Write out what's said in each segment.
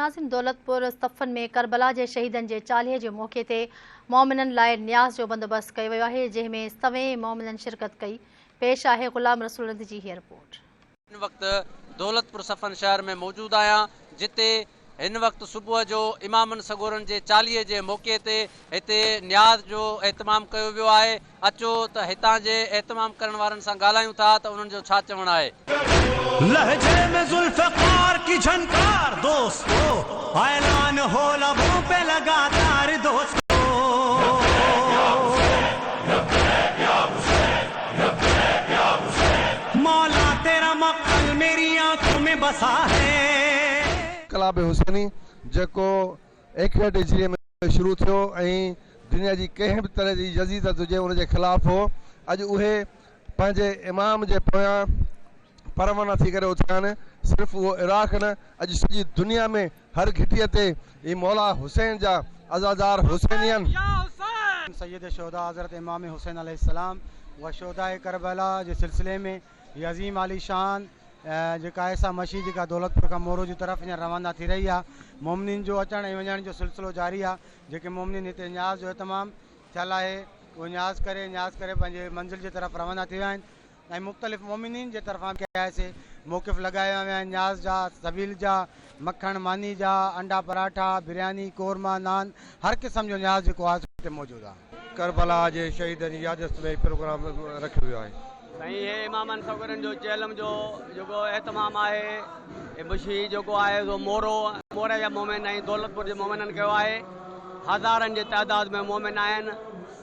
नाज़िम दौलतपुर सफ़न में करबला के शहीदन के चालीहे के मौके ते मोमिनन लाइ न्याज़ जो बंदोबस्त किया वियो आहे, जंहिंमें सवें मोमिनन शिरकत कई। पेश आहे गुलाम रसूल जी हीअ रिपोर्ट। इन वक्त दौलतपुर सफ़न शहर में मौजूद आया, जिते इन वक्त सुबह जो इमामन सगोरन के चालीहे के मौके ते हिते न्याज़ जो एहतमाम किया वियो आहे। अचो त हितां जे एहतमाम करण वारन सां ॻाल्हायूं था त उन्हनि जो छा चवणु आहे। लहजे में जुल्फ़कार की झनकार दोस्तों, ऐलान हो लबों पे लगातार दोस्तों। मौला तेरा मक़सद मेरी आंखों में बसा है। कलाब हुसैनी जो 61 हिजरी में शुरू थो दुनिया की कहीं भी तरह की जजीदत हुए उनके खिलाफ हो। अज उहे पंहिंजे इमाम के पोयां परवाना थी करे उथिया आहिनि। सिर्फ़ वो इराक़ न, अज सॼी दुनिया में हर घिटीअ ते ये मौला हुसैन जा अज़ादार हुसैनियन सैयद शोहदा हज़रत इमाम हुसैन अलैहिस्सलाम व शोहदा करबला के सिलसिले में ये अज़ीम आली शान जेका ऐसा मशी जेका दौलतपुर का मोरो की तरफ हींअर रवाना थी रही है। मोमिनिन जो अचण ऐं वञण जो सिलसिलो जारी है। जेके मोमिनिन हिते न्याज़ जो एहतमाम थियल है वो न्याज़ करे पंहिंजे मंज़िल की तरफ रवाना थी विया आहिनि। मुख़्तलिफ़ मोमिनिन के तरफा क्या है मौक़िफ़ लगाया विया आहिनि। न्याज़ जा, सबील जा, मक्खण मानी जा, अंडा पराठा, बिरयानी, कोरमा, नान, हर किस्म जो न्याज़ जेको आहे हिते मौजूद आहे। करबला के शहीदन की यादत में प्रोग्राम रखियो वियो आहे। साईं ये इमामन सगोरन जो चेलम जो एहतमाम है, ये मुशी जो है वो मोरे जा मोमिन दौलतपुर के मोमिनन कयो आहे। हज़ारन के तादाद में मोमिन आहिनि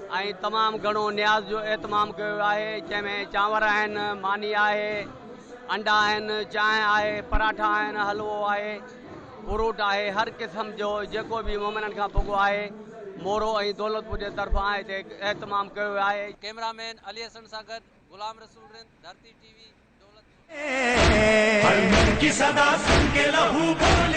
ऐं तमाम घणो न्याज़ जो एहतमाम कियो आहे, जंहिंमें चांवर आहिनि, मानी आहे, अंडा आहिनि, चांहि आहे, पराठा आहिनि, हलवो आहे, फ्रूट आहे, हर किस्म जो जेको भी मोमिनन खां पुॻो आहे मोरो ऐं दौलतपुर के तरफां हिते एहतमाम कियो वियो आहे। कैमरामैन अली हसन सां गॾु गुलाम रसूल, धरती टीवी, दौलतपुर। हर मन की सदा सुन के लहू बोल